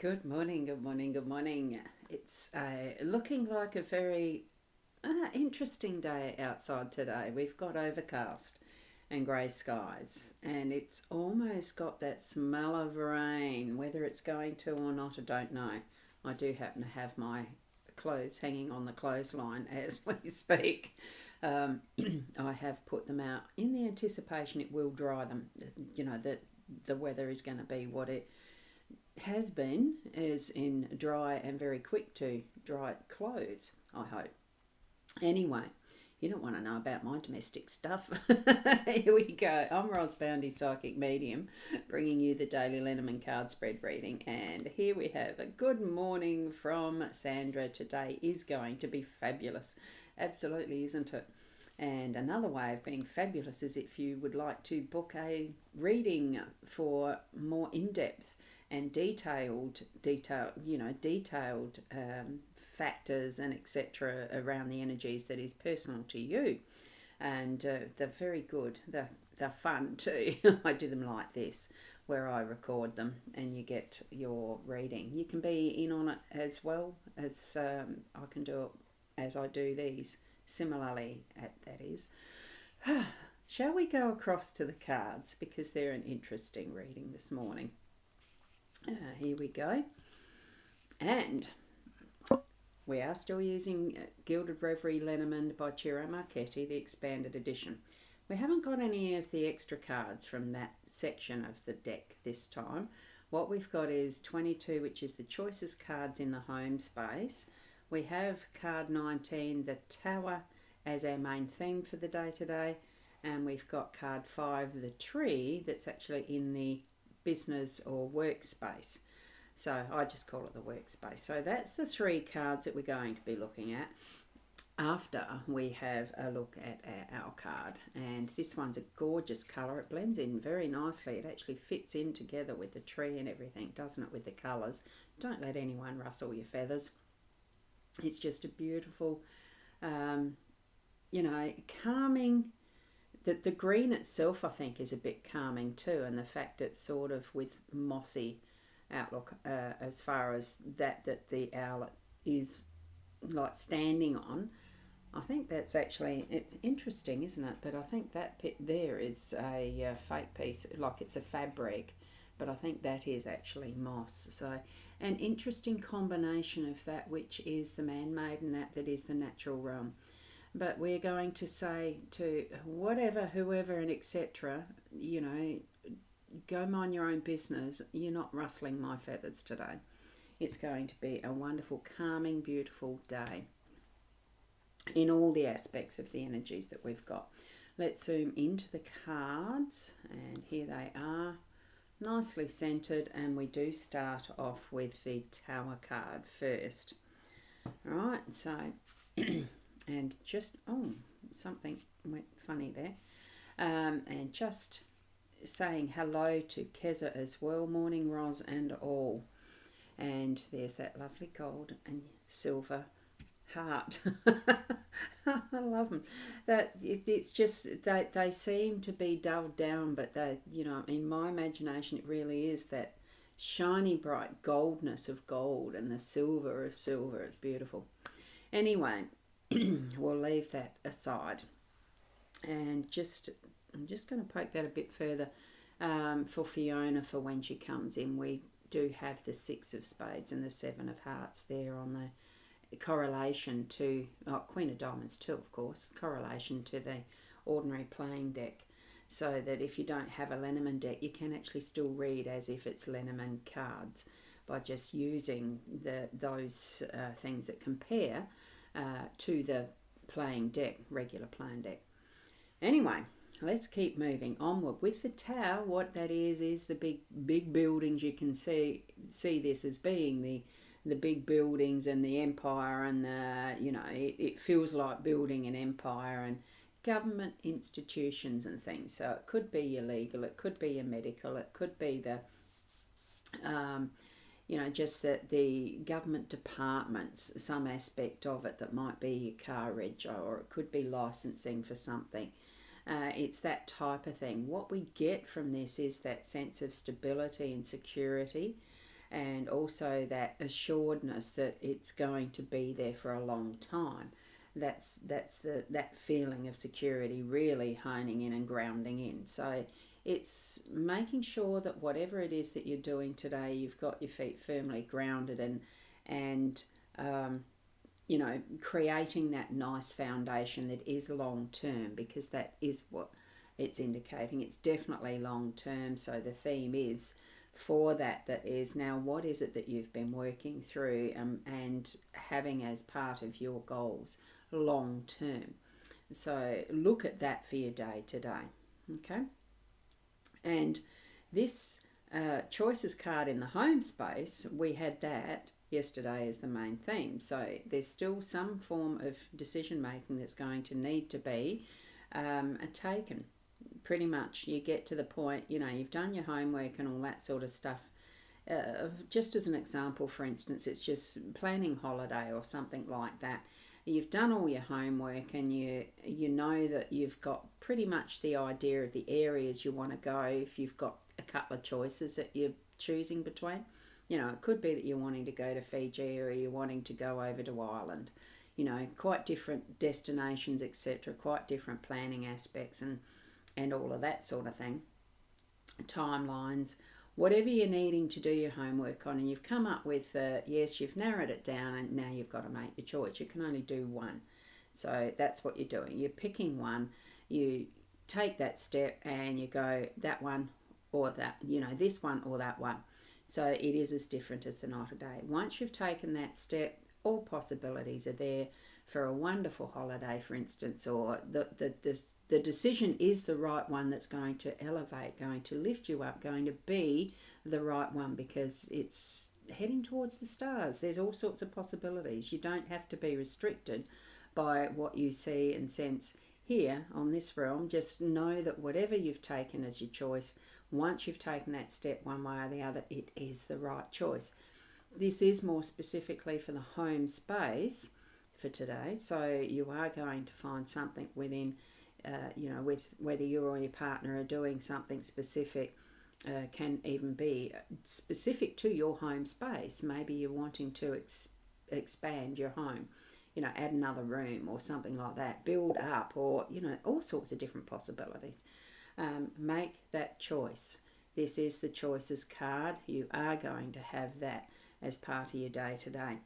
Good morning, good morning, good morning. It's looking like a very interesting day outside today. We've got overcast and grey skies, and it's almost got that smell of rain. Whether it's going to or not, I don't know. I do happen to have my clothes hanging on the clothesline as we speak. Um, I have put them out in the anticipation it will dry them. You know, that the weather is going to be what it has been, is in dry and very quick to dry clothes, I hope. Anyway, you don't want to know about my domestic stuff. Here we go. I'm Rosboundy, Psychic Medium, bringing you the daily Lenormand card spread reading. And here we have a good morning from Sandra. Today is going to be fabulous. Absolutely, isn't it? And another way of being fabulous is if you would like to book a reading for more in-depth and detailed factors and etc. around the energies that is personal to you. And they're very good. They're fun too. I do them like this, where I record them and you get your reading. You can be in on it as well as I can do it as I do these. Similarly, that is. Shall we go across to the cards, because they're an interesting reading this morning. Here we go. And we are still using Gilded Reverie Lenormand by Ciro Marchetti, the expanded edition. We haven't got any of the extra cards from that section of the deck this time. What we've got is 22, which is the choicest cards in the home space. We have card 19, the Tower, as our main theme for the day today. And we've got card 5, the Tree, that's actually in the business or workspace. So I just call it the workspace. So that's the three cards that we're going to be looking at after we have a look at our card. And this one's a gorgeous colour. It blends in very nicely. It actually fits in together with the tree and everything, doesn't it, with the colours. Don't let anyone rustle your feathers. It's just a beautiful, calming. The green itself, I think, is a bit calming too, and the fact it's sort of with mossy outlook as far as that the owl is like standing on. I think that's actually, it's interesting, isn't it? But I think that bit there is a fake piece, like it's a fabric, but I think that is actually moss. So an interesting combination of that which is the man-made and that is the natural realm. But we're going to say to whatever, whoever, and etc., go mind your own business. You're not rustling my feathers today. It's going to be a wonderful, calming, beautiful day in all the aspects of the energies that we've got. Let's zoom into the cards, and here they are, nicely centered, and we do start off with the Tower card first. All right, so... and just, something went funny there. And just saying hello to Keza as well. Morning, Ros and all. And there's that lovely gold and silver heart. I love them. It's just, they seem to be dulled down, but in my imagination, it really is that shiny, bright goldness of gold and the silver of silver. It's beautiful. Anyway, we'll leave that aside, and I'm just going to poke that a bit further for Fiona for when she comes in. We do have the 6 of Spades and the 7 of Hearts there on the correlation to Queen of Diamonds too, of course, correlation to the ordinary playing deck, so that if you don't have a Lenormand deck, you can actually still read as if it's Lenormand cards by just using those things that compare to the playing deck, regular playing deck. Anyway, let's keep moving onward with the Tower. What that is the big buildings. You can see this as being the big buildings and the empire, and it feels like building an empire and government institutions and things. So it could be your legal, it could be your medical, it could be the just that the government departments, some aspect of it that might be your car reg, or it could be licensing for something. It's that type of thing. What we get from this is that sense of stability and security, and also that assuredness that it's going to be there for a long time. That's that feeling of security really honing in and grounding in. So it's making sure that whatever it is that you're doing today, you've got your feet firmly grounded, and you know, creating that nice foundation that is long term, because that is what it's indicating. It's definitely long term. So the theme is for that is now, what is it that you've been working through and having as part of your goals long term. So look at that for your day today. Okay. And this choices card in the home space, we had that yesterday as the main theme. So there's still some form of decision making that's going to need to be taken. Pretty much you get to the point, you know, you've done your homework and all that sort of stuff. Just as an example, for instance, it's just planning holiday or something like that. You've done all your homework and you know that you've got pretty much the idea of the areas you want to go. If you've got a couple of choices that you're choosing between, you know, it could be that you're wanting to go to Fiji or you're wanting to go over to Ireland. You know, quite different destinations, etc., quite different planning aspects and all of that sort of thing. Timelines, whatever you're needing to do your homework on, and you've come up with, yes, you've narrowed it down, and now you've got to make your choice. You can only do one. So that's what you're doing. You're picking one, you take that step and you go that one or that, you know, this one or that one. So it is as different as the night or day. Once you've taken that step, all possibilities are there for a wonderful holiday, for instance, or the decision is the right one that's going to elevate, going to lift you up, going to be the right one because it's heading towards the stars. There's all sorts of possibilities. You don't have to be restricted by what you see and sense here on this realm. Just know that whatever you've taken as your choice, once you've taken that step one way or the other, it is the right choice. This is more specifically for the home space for today. So you are going to find something within, you know, with whether you or your partner are doing something specific, can even be specific to your home space. Maybe you're wanting to expand your home, you know, add another room or something like that, build up, or, you know, all sorts of different possibilities. Make that choice. This is the choices card. You are going to have that as part of your day today.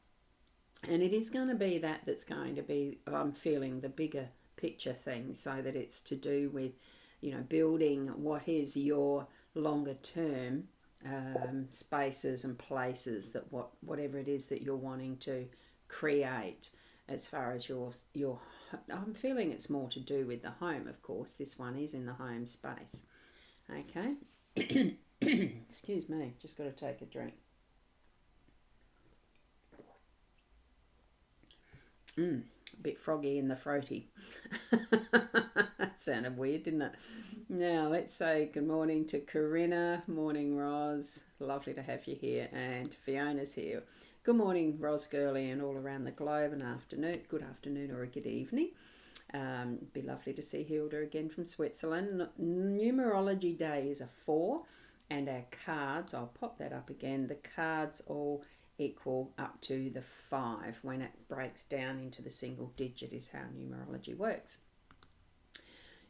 And it is going to be that's going to be, I'm feeling, the bigger picture thing, so that it's to do with, you know, building what is your longer term spaces and places, that whatever it is that you're wanting to create as far as your I'm feeling it's more to do with the home, of course. This one is in the home space. Okay. Excuse me, just got to take a drink. A bit froggy in the throaty. That sounded weird, didn't it? Now, let's say good morning to Corinna. Morning, Roz. Lovely to have you here. And Fiona's here. Good morning, Roz Gurley, and all around the globe. And afternoon, good afternoon or a good evening. Be lovely to see Hilda again from Switzerland. Numerology day is a 4. And our cards, I'll pop that up again. The cards all equal up to the 5. When it breaks down into the single digit is how numerology works.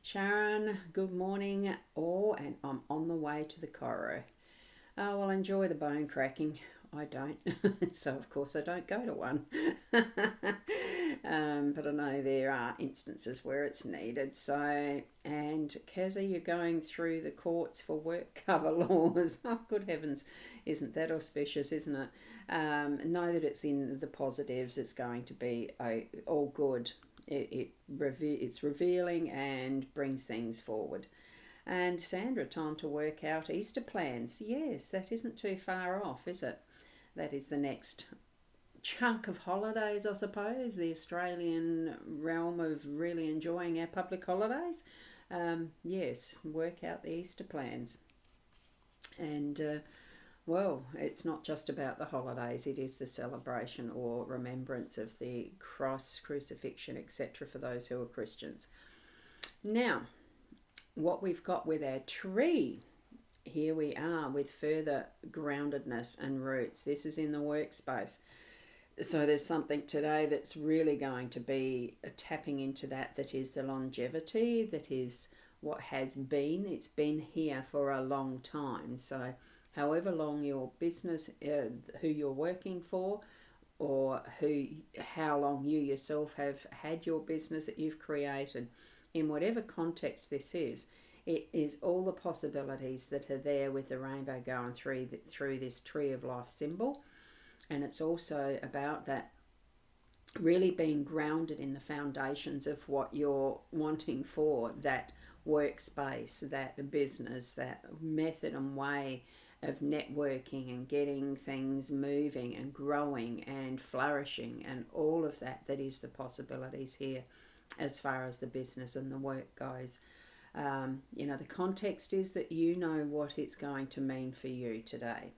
Sharon, good morning all, and I'm on the way to the chiro. Oh, well, enjoy the bone cracking. I don't, so of course I don't go to one. But I know there are instances where it's needed. So, and Keza, you're going through the courts for work cover laws. Oh, good heavens, isn't that auspicious, isn't it? Know that it's in the positives. It's going to be all good. It's revealing and brings things forward. And Sandra, time to work out Easter plans. Yes, that isn't too far off, is it? That is the next chunk of holidays, I suppose, the Australian realm of really enjoying our public holidays. Yes, work out the Easter plans. And, well, it's not just about the holidays, it is the celebration or remembrance of the cross, crucifixion, etc. for those who are Christians. Now, what we've got with our tree here we are with further groundedness and roots. This is in the workspace. So there's something today that's really going to be tapping into that is the longevity, that is what has been. It's been here for a long time. So however long your business, who you're working for, or how long you yourself have had your business that you've created, in whatever context this is, it is all the possibilities that are there with the rainbow going through this tree of life symbol. And it's also about that really being grounded in the foundations of what you're wanting for that workspace, that business, that method and way of networking and getting things moving and growing and flourishing, and all of that is the possibilities here as far as the business and the work goes. The context is that you know what it's going to mean for you today.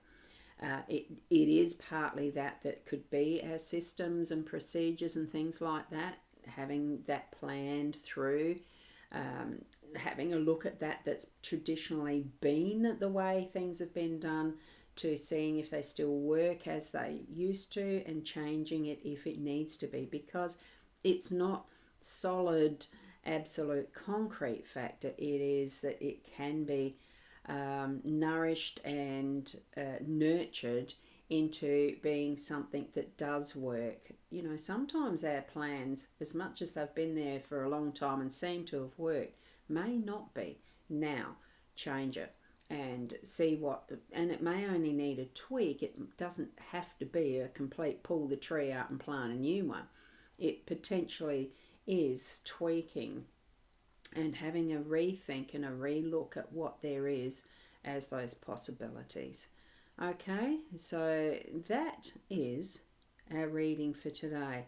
It is partly that could be our systems and procedures and things like that, having that planned through, having a look at that's traditionally been the way things have been done, to seeing if they still work as they used to and changing it if it needs to be, because it's not solid, absolute, concrete factor. It is that it can be nourished and nurtured into being something that does work. Sometimes our plans, as much as they've been there for a long time and seem to have worked, may not be. Now, change it and see what, and it may only need a tweak. It doesn't have to be a complete pull the tree out and plant a new one. It potentially is tweaking and having a rethink and a relook at what there is as those possibilities. Okay, so that is our reading for today.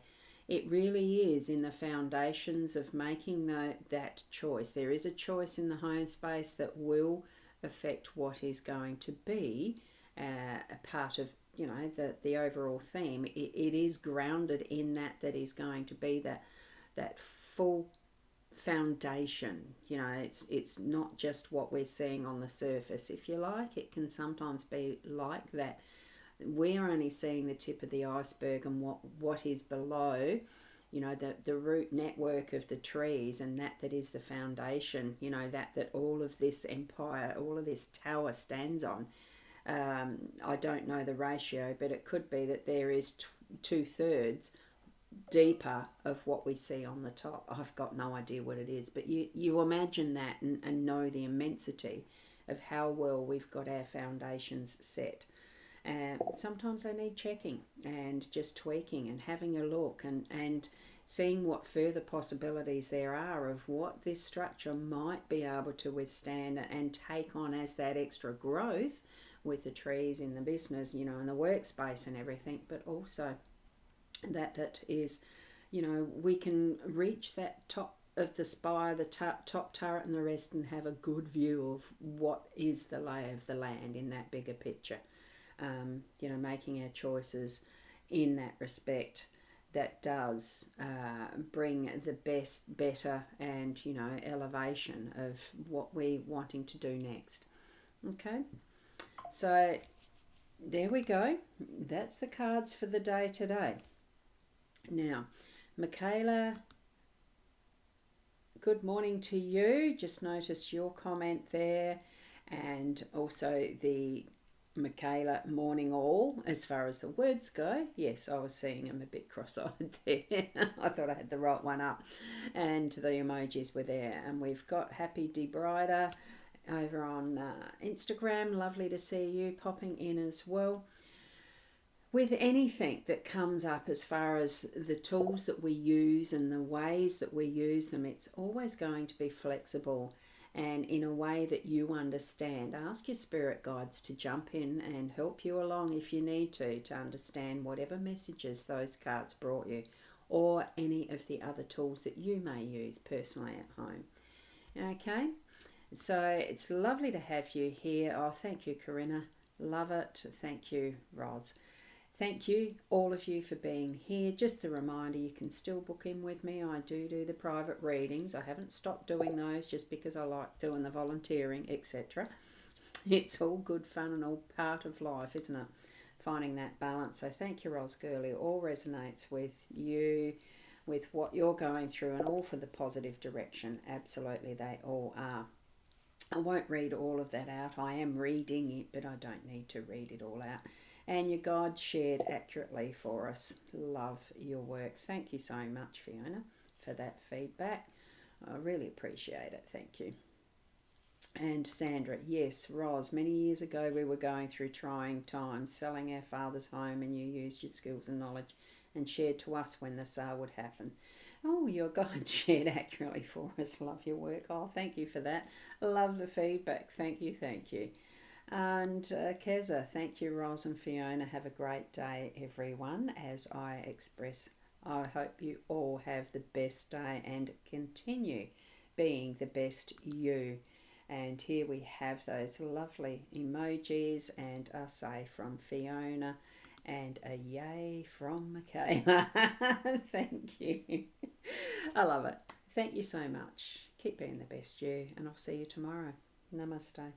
It really is in the foundations of making that choice. There is a choice in the home space that will affect what is going to be a part of the overall theme. It is grounded in that is going to be that full foundation. It's not just what we're seeing on the surface, if you like. It can sometimes be like that. We're only seeing the tip of the iceberg and what is below, the root network of the trees, and that is the foundation, that all of this empire, all of this tower stands on. I don't know the ratio, but it could be that there is 2/3 deeper of what we see on the top. I've got no idea what it is, but you imagine that and know the immensity of how well we've got our foundations set. And sometimes they need checking and just tweaking and having a look and seeing what further possibilities there are of what this structure might be able to withstand and take on as that extra growth with the trees in the business, in the workspace and everything, but also that is, we can reach that top of the spire, the top turret and the rest, and have a good view of what is the lay of the land in that bigger picture. Making our choices in that respect, that does bring the better and, elevation of what we're wanting to do next. Okay, so there we go. That's the cards for the day today. Now, Michaela, good morning to you. Just noticed your comment there, and also the Michaela morning all as far as the words go. Yes, I was seeing them a bit cross-eyed there. I thought I had the right one up, and the emojis were there. And we've got Happy Debrider over on Instagram. Lovely to see you popping in as well. With anything that comes up as far as the tools that we use and the ways that we use them, it's always going to be flexible and in a way that you understand. Ask your spirit guides to jump in and help you along if you need to understand whatever messages those cards brought you, or any of the other tools that you may use personally at home. Okay, so it's lovely to have you here. Oh, thank you, Corinna. Love it. Thank you, Roz. Thank you, all of you, for being here. Just a reminder, you can still book in with me. I do the private readings. I haven't stopped doing those just because I like doing the volunteering, etc. It's all good fun and all part of life, isn't it? Finding that balance. So thank you, Ros Gurley. All resonates with you, with what you're going through, and all for the positive direction. Absolutely, they all are. I won't read all of that out. I am reading it, but I don't need to read it all out. And your guide shared accurately for us. Love your work. Thank you so much, Fiona, for that feedback. I really appreciate it. Thank you. And Sandra, yes, Ros, many years ago we were going through trying times, selling our father's home, and you used your skills and knowledge and shared to us when the sale would happen. Oh, your guide shared accurately for us. Love your work. Oh, thank you for that. Love the feedback. Thank you, thank you. And Keza, thank you, Ros and Fiona. Have a great day, everyone. As I express, I hope you all have the best day and continue being the best you. And here we have those lovely emojis and a say from Fiona and a yay from Michaela. Thank you. I love it. Thank you so much. Keep being the best you, and I'll see you tomorrow. Namaste.